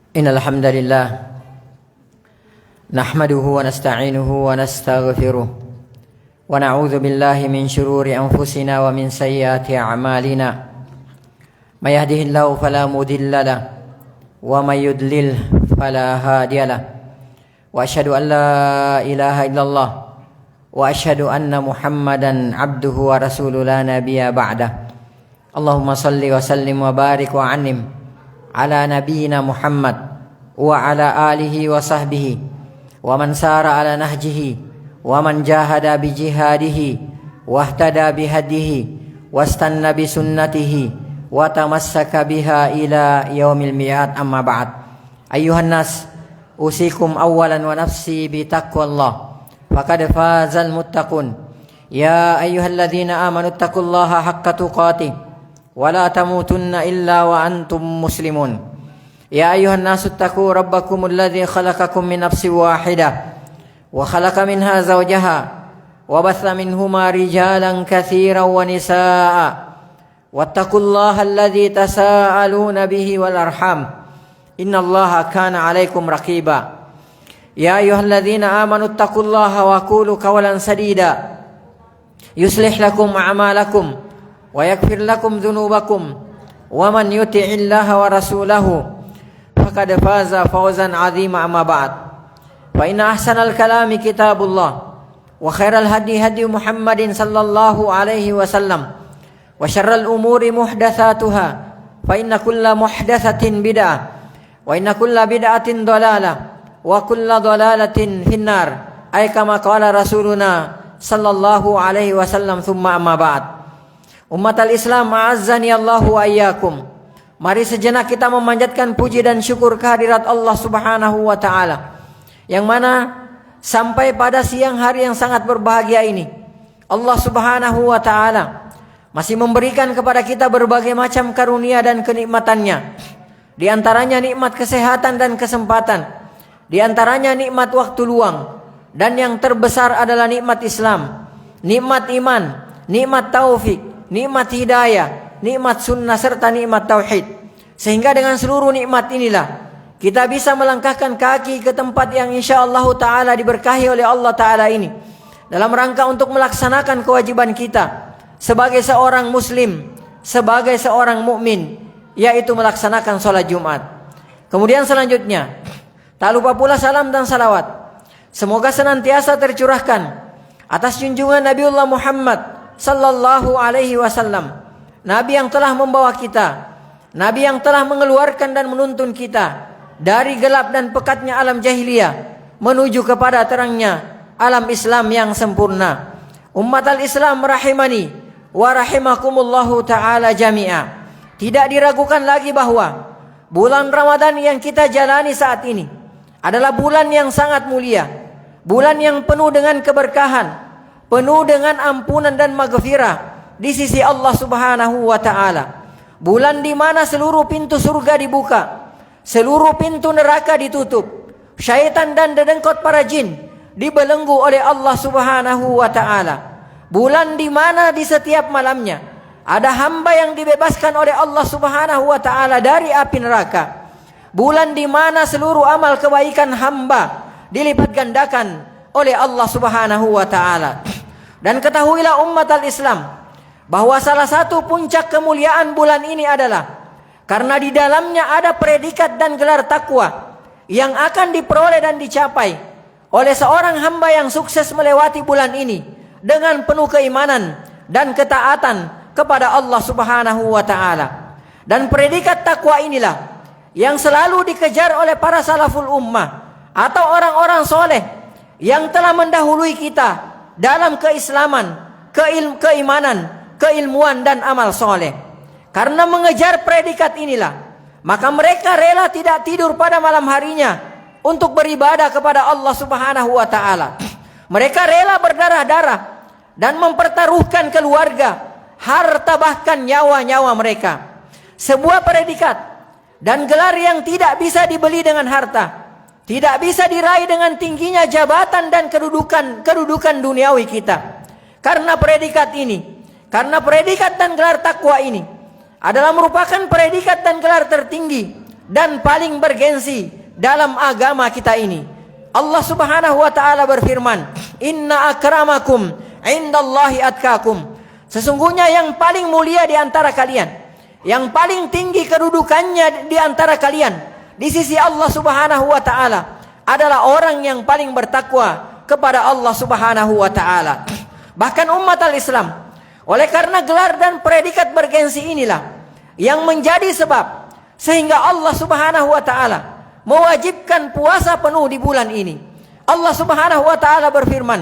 Innal hamdalillah nahmaduhu wa nasta'inuhu wa nastaghfiruh wa na'udzu billahi min shururi anfusina wa min sayyiati a'malina. May yahdihillahu fala mudilla lahu wa may yudlil fala hadiya lahu. Wa asyhadu an la ilaha illallah wa asyhadu anna Muhammadan abduhu wa rasuluhu la nabiyya ba'dah. Allahumma salli wa sallim wa barik wa an'im ala nabiyyina Muhammad wa ala alihi wa sahbihi wa man sara ala nahjihi wa man jahada bi jihadihi wa ihtada bi hadihi wastanna bi sunnatihi wa tamassaka biha ila yaumil mi'ad. Amma ba'd. Ayyuhan nas, usikum awwalan wa nafsi bi taqwallah faqad fazal muttaqun. Ya ayyuhalladzina amanu taqullaha haqqa tuqatih wa la tamutunna illa wa antum muslimun. Ya ayyuhan nasu taqu rabbakumul ladzi khalaqakum min nafsin wahidah wa khalaqa minha zawjaha wa batha minhuma rijalan katsiran wa nisaa'a wattaqullaha alladzi tasaaluna bihi wal arham innallaha kana 'alaikum raqiba. Ya ayyuhalladzina amanu taqullaha wa qulu qawlan sadida yuslih lakum a'malakum wa yaghfir lakum dhunubakum wa man yuti'illaha wa rasulahu faqad faza fawzan 'azima. Amma ba'd. Fa inna ahsanal kalami kitabullah wa khairal hadi hadi Muhammadin sallallahu alaihi wasallam wa syarral umuri muhdatsatuha fa inna kulla muhdatsatin bid'ah wa inna kulla bid'atin dhalalah wa kulla dhalalatin finnar. Ay kama qala rasuluna sallallahu alaihi wasallam. Tsumma amma ba'd. Ummatal Islam, a'azzani Allahu wa iyyakum. Mari sejenak kita memanjatkan puji dan syukur kehadirat Allah Subhanahu wa taala, yang mana sampai pada siang hari yang sangat berbahagia ini Allah Subhanahu wa taala masih memberikan kepada kita berbagai macam karunia dan kenikmatannya. Di antaranya nikmat kesehatan dan kesempatan, di antaranya nikmat waktu luang, dan yang terbesar adalah nikmat Islam, nikmat iman, nikmat taufik, nikmat hidayah, nikmat sunnah serta nikmat tauhid. Sehingga dengan seluruh nikmat inilah kita bisa melangkahkan kaki ke tempat yang insyaallah ta'ala diberkahi oleh Allah ta'ala ini, dalam rangka untuk melaksanakan kewajiban kita sebagai seorang muslim, sebagai seorang mukmin, yaitu melaksanakan sholat Jumat. Kemudian selanjutnya, tak lupa pula salam dan salawat semoga senantiasa tercurahkan atas junjungan Nabiullah Muhammad sallallahu alaihi wasallam, Nabi yang telah membawa kita, Nabi yang telah mengeluarkan dan menuntun kita dari gelap dan pekatnya alam jahiliyah menuju kepada terangnya alam Islam yang sempurna. Ummatal Islam rahimani wa rahimakumullahu ta'ala jami'a. Tidak diragukan lagi bahwa bulan Ramadan yang kita jalani saat ini adalah bulan yang sangat mulia, bulan yang penuh dengan keberkahan, penuh dengan ampunan dan maghfirah di sisi Allah Subhanahu wa ta'ala. Bulan di mana seluruh pintu surga dibuka, seluruh pintu neraka ditutup, syaitan dan dedengkot para jin dibelenggu oleh Allah Subhanahu wa ta'ala. Bulan di mana di setiap malamnya ada hamba yang dibebaskan oleh Allah Subhanahu wa ta'ala dari api neraka. Bulan di mana seluruh amal kebaikan hamba dilipat gandakan oleh Allah Subhanahu wa ta'ala. Dan ketahuilah ummatal Islam bahwa salah satu puncak kemuliaan bulan ini adalah karena di dalamnya ada predikat dan gelar takwa yang akan diperoleh dan dicapai oleh seorang hamba yang sukses melewati bulan ini dengan penuh keimanan dan ketaatan kepada Allah Subhanahu wa ta'ala. Dan predikat takwa inilah yang selalu dikejar oleh para salaful ummah atau orang-orang soleh yang telah mendahului kita dalam keislaman, keimanan, keilmuan dan amal soleh. Karena mengejar predikat inilah, maka mereka rela tidak tidur pada malam harinya untuk beribadah kepada Allah Subhanahu wa ta'ala. Mereka rela berdarah-darah dan mempertaruhkan keluarga, harta, bahkan nyawa-nyawa mereka. Sebuah predikat dan gelar yang tidak bisa dibeli dengan harta, tidak bisa diraih dengan tingginya jabatan dan kedudukan duniawi kita. Karena predikat ini, karena predikat dan gelar takwa ini adalah merupakan predikat dan gelar tertinggi dan paling bergengsi dalam agama kita ini. Allah Subhanahu wa taala berfirman, "Inna akramakum indallahi atqakum." Sesungguhnya yang paling mulia di antara kalian, yang paling tinggi kedudukannya di antara kalian di sisi Allah Subhanahu wa taala adalah orang yang paling bertakwa kepada Allah Subhanahu wa taala. Bahkan umat al-Islam, oleh karena gelar dan predikat bergengsi inilah yang menjadi sebab sehingga Allah Subhanahu wa taala mewajibkan puasa penuh di bulan ini. Allah Subhanahu wa taala berfirman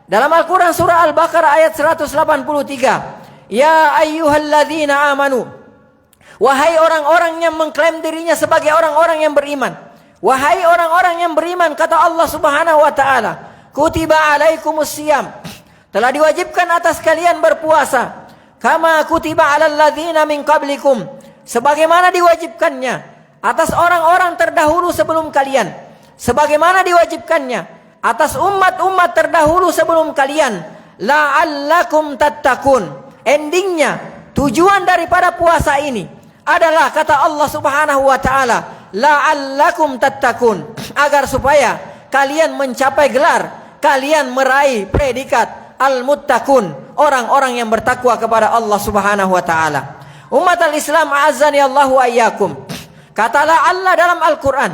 dalam Al-Qur'an surah Al-Baqarah ayat 183, "Ya ayyuhalladzina amanu." Wahai orang-orang yang mengklaim dirinya sebagai orang-orang yang beriman. Wahai orang-orang yang beriman, kata Allah Subhanahu wa taala, "Kutiba alaikumusiyam." Telah diwajibkan atas kalian berpuasa, kama kutiba 'alal ladzina min qablikum, sebagaimana diwajibkannya atas orang-orang terdahulu sebelum kalian, sebagaimana diwajibkannya atas umat-umat terdahulu sebelum kalian, la'allakum tattaqun. Endingnya, tujuan daripada puasa ini adalah kata Allah Subhanahu wa taala, la'allakum tattaqun, agar supaya kalian mencapai gelar, kalian meraih predikat al-muttaqun, orang-orang yang bertakwa kepada Allah Subhanahu wa taala. Umat al-Islam, a'azzani Allahu wa iyyakum. Kata la'alla dalam Al-Qur'an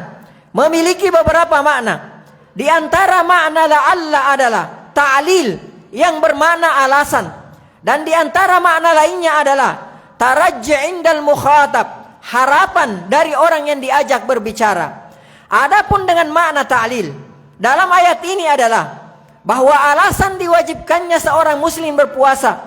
memiliki beberapa makna. Di antara makna la'alla adalah ta'lil yang bermakna alasan, dan di antara makna lainnya adalah tarajji' indal mukhatab, harapan dari orang yang diajak berbicara. Adapun dengan makna ta'lil dalam ayat ini adalah bahwa alasan diwajibkannya seorang muslim berpuasa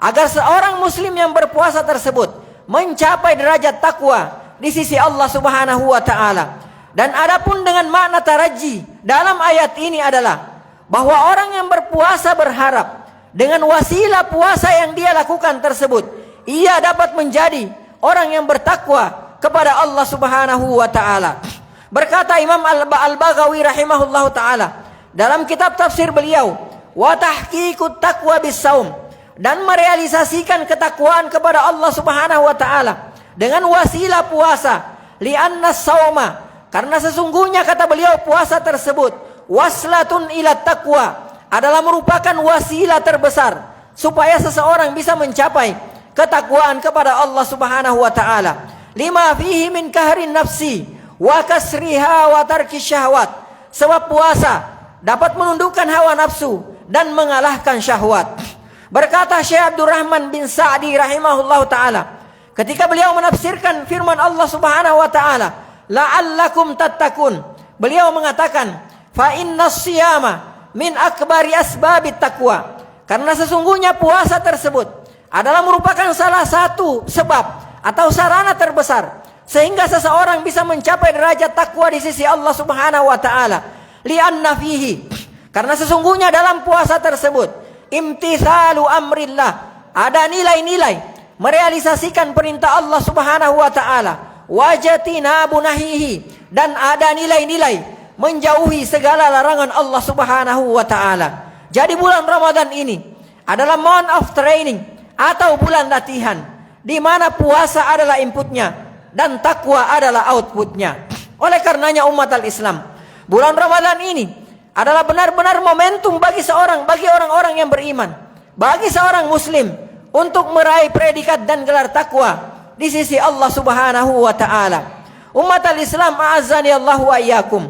agar seorang muslim yang berpuasa tersebut mencapai derajat takwa di sisi Allah Subhanahu wa taala. Dan adapun dengan makna taraji dalam ayat ini adalah bahwa orang yang berpuasa berharap dengan wasilah puasa yang dia lakukan tersebut ia dapat menjadi orang yang bertakwa kepada Allah Subhanahu wa taala. Berkata Imam Al-Baghawi rahimahullahu taala dalam kitab tafsir beliau, wa tahqiqut taqwa bis-shaum, dan merealisasikan ketakwaan kepada Allah Subhanahu wa taala dengan wasilah puasa, li'anna shauma, karena sesungguhnya kata beliau puasa tersebut waslatun ila taqwa, adalah merupakan wasilah terbesar supaya seseorang bisa mencapai ketakwaan kepada Allah Subhanahu wa taala. Lima fihi min kahrin nafsi wa kasriha wa tarki syahwat, sebab puasa dapat menundukkan hawa nafsu dan mengalahkan syahwat. Berkata Syekh Abdurrahman bin Sa'di rahimahullahu taala ketika beliau menafsirkan firman Allah Subhanahu wa taala, la'allakum tattaqun, beliau mengatakan, fa innas siyama min akbari asbabit taqwa, karena sesungguhnya puasa tersebut adalah merupakan salah satu sebab atau sarana terbesar sehingga seseorang bisa mencapai derajat takwa di sisi Allah Subhanahu wa taala. Li'anna fihi, karena sesungguhnya dalam puasa tersebut imtithalu amrillah, ada nilai-nilai merealisasikan perintah Allah Subhanahu wa taala, wajatinabu nahihi, dan ada nilai-nilai menjauhi segala larangan Allah Subhanahu wa taala. Jadi bulan Ramadan ini adalah month of training atau bulan latihan di mana puasa adalah inputnya dan takwa adalah outputnya. Oleh karenanya umat al-Islam, bulan Ramadan ini adalah benar-benar momentum bagi orang-orang yang beriman, bagi seorang muslim untuk meraih predikat dan gelar takwa di sisi Allah Subhanahu wa taala. Umat al-Islam, a'azzani Allahu wa iyyakum.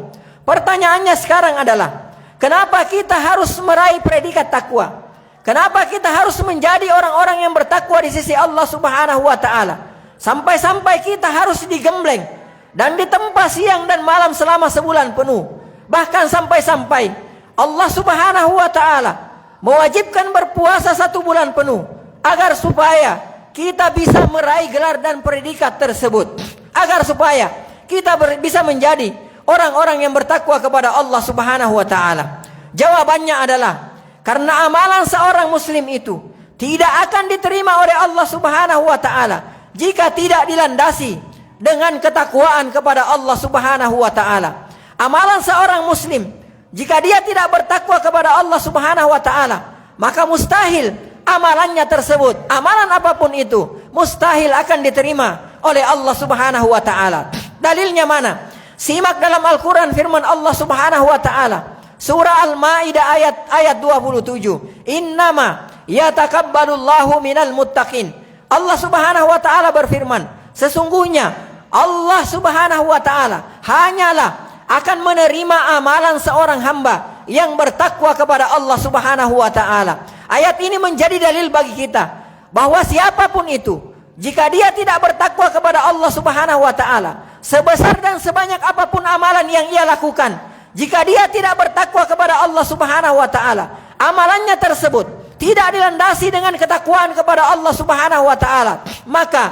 Pertanyaannya sekarang adalah, kenapa kita harus meraih predikat takwa? Kenapa kita harus menjadi orang-orang yang bertakwa di sisi Allah Subhanahu wa taala? Sampai-sampai kita harus digembleng dan ditempa siang dan malam selama sebulan penuh. Bahkan sampai-sampai Allah Subhanahu wa taala mewajibkan berpuasa 1 bulan penuh agar supaya kita bisa meraih gelar dan predikat tersebut, agar supaya kita bisa menjadi orang-orang yang bertakwa kepada Allah Subhanahu wa taala. Jawabannya adalah karena amalan seorang muslim itu tidak akan diterima oleh Allah Subhanahu wa taala jika tidak dilandasi dengan ketakwaan kepada Allah Subhanahu wa taala. Amalan seorang muslim jika dia tidak bertakwa kepada Allah Subhanahu wa taala, maka mustahil amalannya tersebut, amalan apapun itu, mustahil akan diterima oleh Allah Subhanahu wa taala. Dalilnya mana? Simak dalam Al-Quran firman Allah Subhanahu wa ta'ala. Surah Al-Ma'idah ayat 27. Innama yatakabbalullahu minal muttaqin. Allah Subhanahu wa ta'ala berfirman, sesungguhnya Allah Subhanahu wa ta'ala hanyalah akan menerima amalan seorang hamba yang bertakwa kepada Allah Subhanahu wa ta'ala. Ayat ini menjadi dalil bagi kita bahwa siapapun itu, jika dia tidak bertakwa kepada Allah Subhanahu wa ta'ala, sebesar dan sebanyak apapun amalan yang ia lakukan, jika dia tidak bertakwa kepada Allah Subhanahu wa ta'ala, amalannya tersebut tidak dilandasi dengan ketakwaan kepada Allah Subhanahu wa ta'ala, maka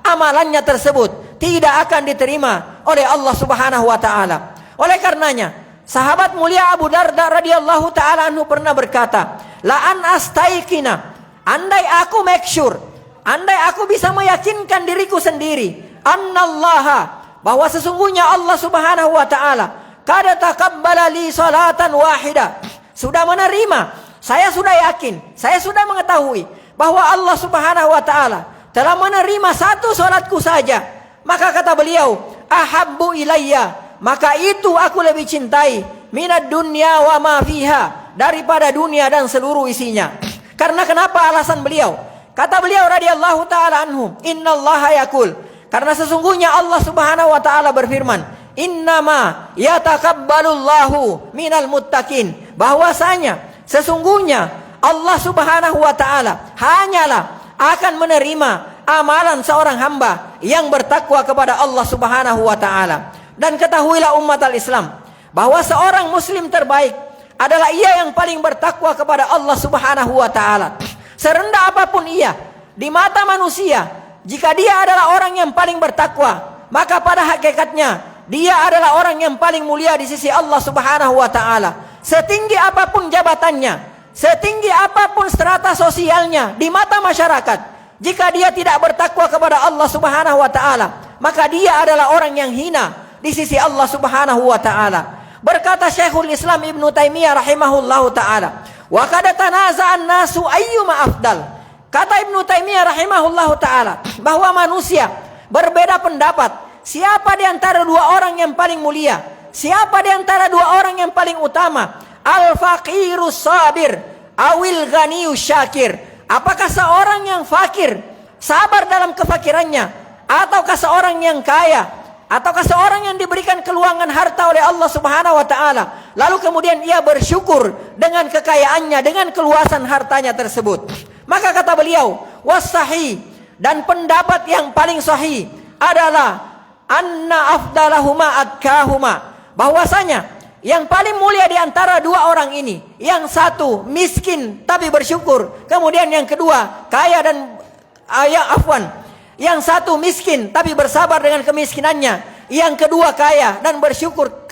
amalannya tersebut tidak akan diterima oleh Allah Subhanahu wa ta'ala. Oleh karenanya, sahabat mulia Abu Darda radhiyallahu ta'ala anhu pernah berkata, la an astaikina, andai aku make sure, andai aku bisa meyakinkan diriku sendiri, annallaha, bahwa sesungguhnya Allah Subhanahu wa ta'ala kada taqabbala li salatan wahida, sudah menerima, saya sudah yakin, saya sudah mengetahui bahwa Allah Subhanahu wa ta'ala telah menerima satu salatku saja, maka kata beliau, ahabbu ilayya, maka itu aku lebih cintai, minad dunya wa ma fiha, daripada dunia dan seluruh isinya. Karena kenapa alasan beliau? Kata beliau radhiyallahu ta'ala anhu, innallaha yaqul, karena sesungguhnya Allah Subhanahu wa ta'ala berfirman, innama yatakabbalullahu minal muttaqin, bahwasanya sesungguhnya Allah Subhanahu wa ta'ala hanyalah akan menerima amalan seorang hamba yang bertakwa kepada Allah Subhanahu wa ta'ala. Dan ketahuilah umat al-Islam bahwa seorang muslim terbaik adalah ia yang paling bertakwa kepada Allah Subhanahu wa ta'ala. Serendah apapun ia di mata manusia, jika dia adalah orang yang paling bertakwa, maka pada hakikatnya dia adalah orang yang paling mulia di sisi Allah Subhanahu wa ta'ala. Setinggi apapun jabatannya, setinggi apapun strata sosialnya di mata masyarakat, jika dia tidak bertakwa kepada Allah Subhanahu wa ta'ala, maka dia adalah orang yang hina di sisi Allah Subhanahu wa ta'ala. Berkata Syekhul Islam Ibn Taimiyah rahimahullahu ta'ala, wa kada tanaza'an nasu ayyuma afdal. Kata Ibn Taimiyah rahimahullahu ta'ala bahwa manusia berbeda pendapat, siapa di antara dua orang yang paling mulia, siapa di antara dua orang yang paling utama, al-faqirus sabir awil ghaniyus syakir. Apakah seorang yang fakir sabar dalam kefakirannya, ataukah seorang yang kaya, ataukah seorang yang diberikan keluangan harta oleh Allah Subhanahu wa ta'ala, lalu kemudian ia bersyukur dengan kekayaannya, dengan keluasan hartanya tersebut. Maka kata beliau, was-sahih, dan pendapat yang paling sahih adalah anna afdalahuma adkahuma, bahwasanya yang paling mulia di antara dua orang ini, yang satu miskin tapi bersyukur, kemudian yang kedua kaya dan yang satu miskin tapi bersabar dengan kemiskinannya, yang kedua kaya dan bersyukur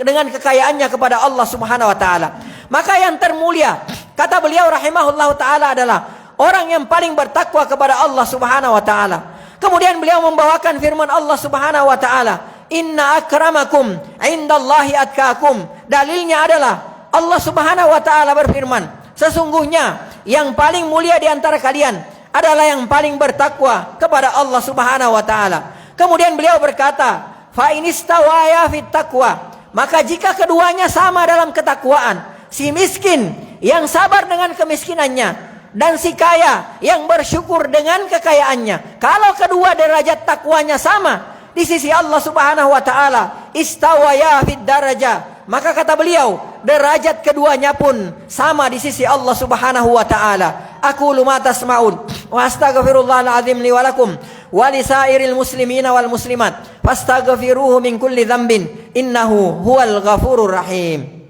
dengan kekayaannya kepada Allah Subhanahu wa ta'ala. Maka yang termulia, kata beliau rahimahullahu ta'ala, adalah orang yang paling bertakwa kepada Allah Subhanahu wa ta'ala. Kemudian beliau membawakan firman Allah Subhanahu wa ta'ala, inna akramakum indallahi atqakum. Dalilnya adalah Allah Subhanahu wa ta'ala berfirman, sesungguhnya yang paling mulia di antara kalian adalah yang paling bertakwa kepada Allah Subhanahu wa ta'ala. Kemudian beliau berkata, fa inistawaya fit taqwa, maka jika keduanya sama dalam ketakwaan, si miskin yang sabar dengan kemiskinannya dan si kaya yang bersyukur dengan kekayaannya, kalau kedua derajat takwanya sama di sisi Allah Subhanahu wa ta'ala, istawaya fid daraja, maka kata beliau, derajat keduanya pun sama di sisi Allah Subhanahu wa ta'ala. Aqulu ma tasma'un wa astaghfirullahal azim li wa lakum wa lisairil muslimina wal muslimat fastaghfiruhu min kulli dhanbin innahu huwal ghafurur rahim.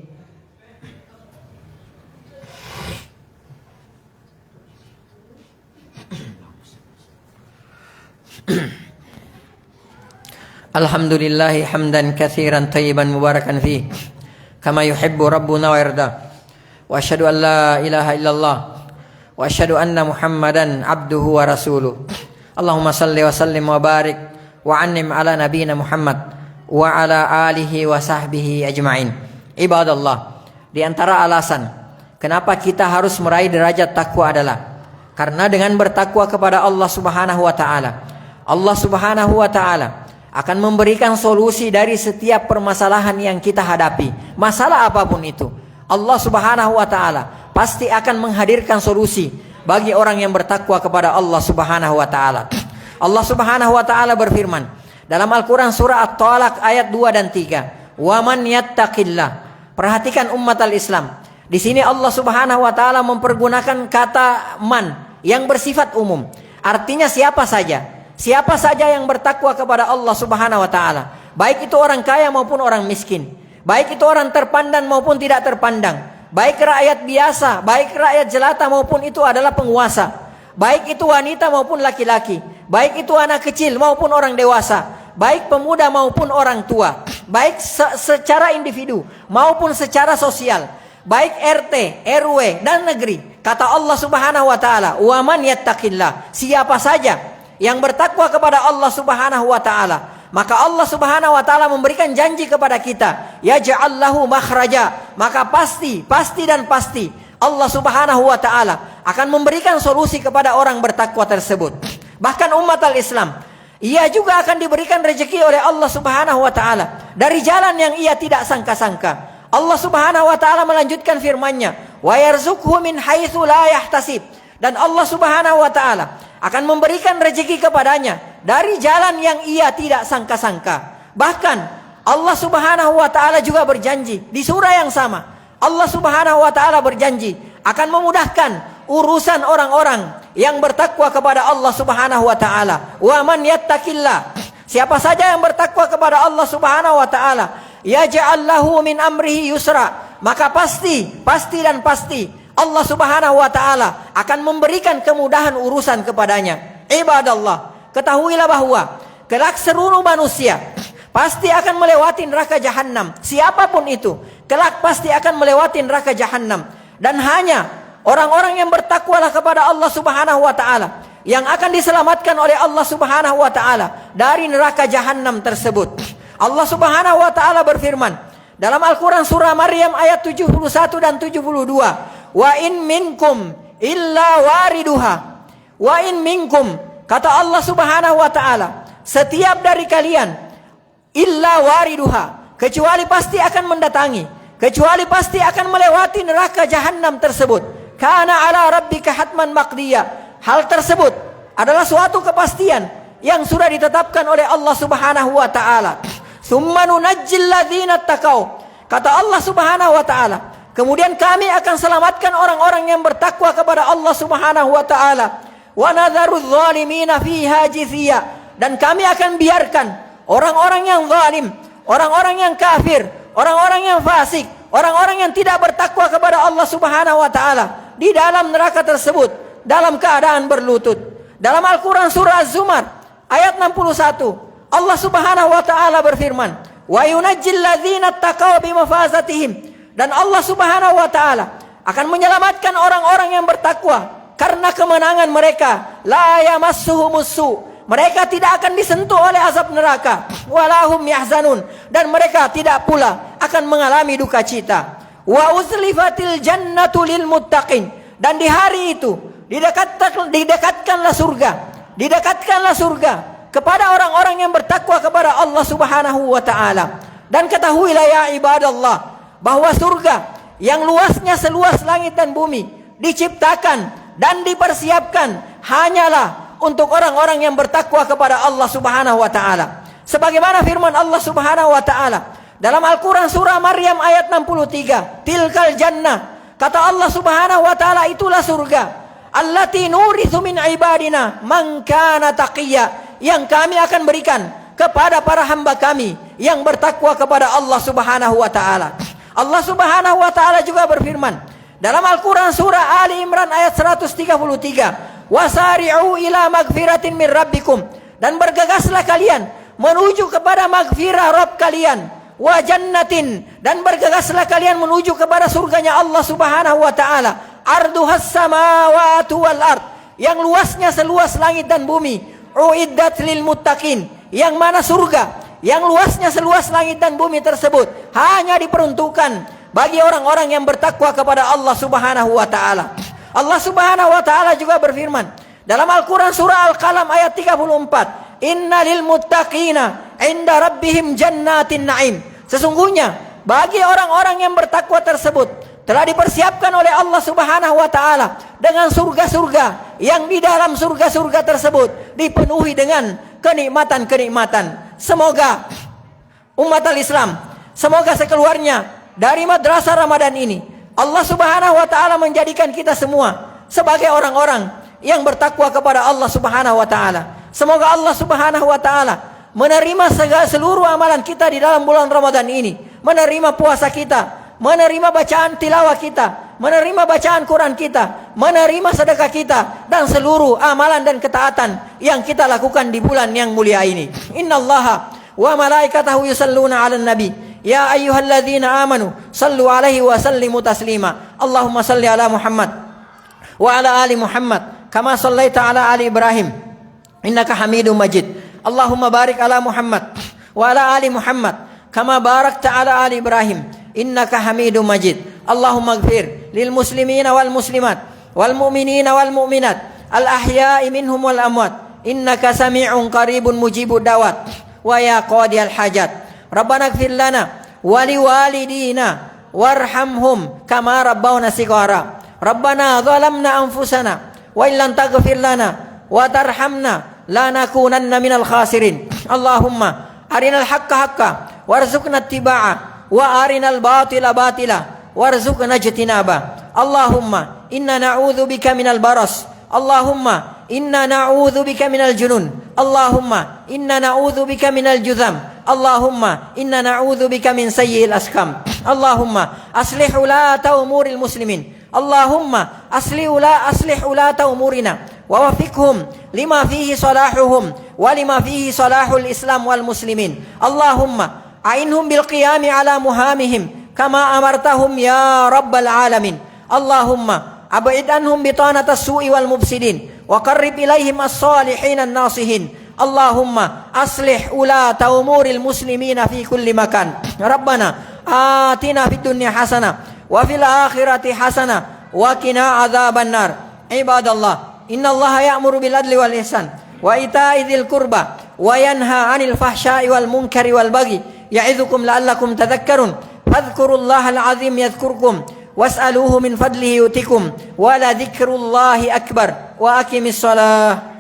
Alhamdulillahi hamdan katsiran tayyiban mubarakan fihi kama yuhibbu rabbuna wa yarda. Wa asyhadu an la ilaha illallah wa asyhadu anna Muhammadan abduhu wa rasuluh. Allahumma salli wa sallim wa barik wa an'im ala nabiyyina Muhammad wa ala alihi wa sahbihi ajma'in. Ibadallah, di antara alasan kenapa kita harus meraih derajat takwa adalah karena dengan bertakwa kepada Allah Subhanahu wa ta'ala, Allah Subhanahu wa ta'ala akan memberikan solusi dari setiap permasalahan yang kita hadapi. Masalah apapun itu, Allah Subhanahu wa taala pasti akan menghadirkan solusi bagi orang yang bertakwa kepada Allah Subhanahu wa taala. Allah Subhanahu wa taala berfirman dalam Al-Qur'an surah At-Talaq ayat 2 dan 3, "Wa man yattaqillah." Perhatikan umat al-Islam. Di sini Allah Subhanahu wa taala mempergunakan kata man yang bersifat umum. Artinya siapa saja. Siapa saja yang bertakwa kepada Allah Subhanahu wa taala, baik itu orang kaya maupun orang miskin, baik itu orang terpandang maupun tidak terpandang, baik rakyat biasa, baik rakyat jelata maupun itu adalah penguasa, baik itu wanita maupun laki-laki, baik itu anak kecil maupun orang dewasa, baik pemuda maupun orang tua, baik secara individu maupun secara sosial, baik RT, RW dan negeri. Kata Allah Subhanahu wa taala, "Wa man yattaqillah." Siapa saja yang bertakwa kepada Allah Subhanahu wa taala, maka Allah Subhanahu wa taala memberikan janji kepada kita, yaj'al lahu makhraja. Maka pasti Allah Subhanahu wa taala akan memberikan solusi kepada orang bertakwa tersebut. Bahkan umat al-Islam, ia juga akan diberikan rezeki oleh Allah Subhanahu wa taala dari jalan yang ia tidak sangka-sangka. Allah Subhanahu wa taala melanjutkan firman-Nya, wa yarzuqhu min haitsu la yahtasib. Dan Allah Subhanahu wa taala akan memberikan rezeki kepadanya dari jalan yang ia tidak sangka-sangka. Bahkan Allah Subhanahu wa taala juga berjanji di surah yang sama. Allah Subhanahu wa taala berjanji akan memudahkan urusan orang-orang yang bertakwa kepada Allah Subhanahu wa taala. Wa man yattaqillah. Siapa saja yang bertakwa kepada Allah Subhanahu wa taala, yaj'al lahu min amrihi yusra. Maka pasti Allah Subhanahu wa taala akan memberikan kemudahan urusan kepadanya. Ibadallah, ketahuilah bahwa kelak seluruh manusia pasti akan melewati neraka jahanam. Siapapun itu, kelak pasti akan melewati neraka jahanam. Dan hanya orang-orang yang bertakwalah kepada Allah Subhanahu wa taala yang akan diselamatkan oleh Allah Subhanahu wa taala dari neraka jahanam tersebut. Allah Subhanahu wa taala berfirman dalam Al-Qur'an surah Maryam ayat 71 dan 72, "Wa in minkum illa wariduha." Wa in minkum, kata Allah Subhanahu wa taala, setiap dari kalian illa wariduha, kecuali pasti akan mendatangi, kecuali pasti akan melewati neraka jahanam tersebut. Kana ala rabbika hatman maqdiya. Hal tersebut adalah suatu kepastian yang sudah ditetapkan oleh Allah Subhanahu wa taala. Tsumma nunajjil ladzina taqau. Kata Allah Subhanahu wa taala, kemudian kami akan selamatkan orang-orang yang bertakwa kepada Allah Subhanahu wa taala. Wa nadharudz zalimina fiha jithiya. Dan kami akan biarkan orang-orang yang zalim, orang-orang yang kafir, orang-orang yang fasik, orang-orang yang tidak bertakwa kepada Allah Subhanahu wa taala di dalam neraka tersebut dalam keadaan berlutut. Dalam Al-Qur'an surah Az-Zumar ayat 61, Allah Subhanahu wa taala berfirman, "Wa yunajjil ladzina taqaw bimafazatihim." Dan Allah Subhanahu wa taala akan menyelamatkan orang-orang yang bertakwa karena kemenangan mereka. La yamassuhumus su. Mereka tidak akan disentuh oleh azab neraka. Walahum yahzanun. Dan mereka tidak pula akan mengalami duka cita. Wa uzlifatil jannatu lil muttaqin. Dan di hari itu didekatkanlah surga kepada orang-orang yang bertakwa kepada Allah Subhanahu wa taala. Dan ketahuilah ya ibadallah, bahwa surga yang luasnya seluas langit dan bumi diciptakan dan dipersiapkan hanyalah untuk orang-orang yang bertakwa kepada Allah Subhanahu wa taala. Sebagaimana firman Allah Subhanahu wa taala dalam Al-Qur'an surah Maryam ayat 63, "Tilkal jannah." Kata Allah Subhanahu wa taala, itulah surga, "allati nurithu min ibadina man kana taqiyya." Yang kami akan berikan kepada para hamba kami yang bertakwa kepada Allah Subhanahu wa taala. Allah Subhanahu wa taala juga berfirman dalam Al-Qur'an surah Ali Imran ayat 133, "Wasari'u ila magfiratin min rabbikum." Dan bergegaslah kalian menuju kepada magfirah Rabb kalian, wa jannatin, dan bergegaslah kalian menuju kepada surganya Allah Subhanahu wa taala, arduhas samawati wal ard, yang luasnya seluas langit dan bumi, uiddat lil muttaqin, yang mana surga yang luasnya seluas langit dan bumi tersebut hanya diperuntukkan bagi orang-orang yang bertakwa kepada Allah Subhanahu wa taala. Allah Subhanahu wa taala juga berfirman dalam Al-Qur'an surah Al-Qalam ayat 34, "Innalil muttaqina inda rabbihim jannatin na'im. Sesungguhnya bagi orang-orang yang bertakwa tersebut telah dipersiapkan oleh Allah Subhanahu wa taala dengan surga-surga, yang di dalam surga-surga tersebut dipenuhi dengan kenikmatan-kenikmatan. Semoga umat al-Islam, semoga sekeluarnya dari madrasah Ramadan ini, Allah Subhanahu wa taala menjadikan kita semua sebagai orang-orang yang bertakwa kepada Allah Subhanahu wa taala. Semoga Allah Subhanahu wa taala menerima seluruh amalan kita di dalam bulan Ramadan ini, menerima puasa kita, menerima bacaan tilawah kita, menerima bacaan Quran kita, menerima sedekah kita, dan seluruh amalan dan ketaatan yang kita lakukan di bulan yang mulia ini. Innallaha wa malaikatahu yusalluna 'alan nabi ya ayyuhalladzina amanu sallu 'alaihi wa sallimu taslima. Allahumma salli ala Muhammad wa ala ali Muhammad kama sallaita ala ali Ibrahim innaka Hamidum Majid. Allahumma barik ala Muhammad wa ala ali Muhammad kama barakta ala ali Ibrahim innaka Hamidum Majid. Allahumma ighfir lil muslimina wal muslimat wal mu'minina wal mu'minat al ahya'i minhum wal amwat innaka sami'un qaribun mujibud da'wat wa ya qadiyal hajat. Rabbana ighfir lana wa liwalidina warhamhum kama rabbawna shighara. Rabbana zalamna anfusana wa illam taghfir lana wa tarhamna lanakunanna minal khasirin. Allahumma arinal haqqa haqqa warzuqna ittiba'a wa arinal batila batila warzuqna ijtinaba. Allahumma inna na'udzubika minal baras. Allahumma inna na'udzubika minal junun. Allahumma inna na'udzubika minal juzam. Allahumma inna na'udzubika min sayyi'il askam. Allahumma aslih ulata umuril muslimin. Allahumma aslih ulata umurina wa wafiqhum lima fihi salahuhum wa lima fihi salahul Islam wal muslimin. Allahumma a'inhum bil qiyami ala muhamihim kama amartahum ya rabbal alamin. Allahumma ab'id anhum bitanatas su'i wal mufsidin wa qarrib ilaihim as-salihin an-nasihin. Allahumma aslih ulata umuril muslimina fi kulli makan. Rabbana atina fid dunya hasanah wa fil akhirati hasanah wa qina adzabannar. Ibadallah, innallaha ya'muru bil adli wal ihsan wa ita'i dzil qurba wa yanha 'anil fahsya'i wal munkari wal baghi ya'idzukum la'allakum tadhakkarun. Fadhkurullaha al-'azim yadhkurkum was'aluhu min fadlihi yutikum wa la dzikrullahi akbar wa aqimis shalah.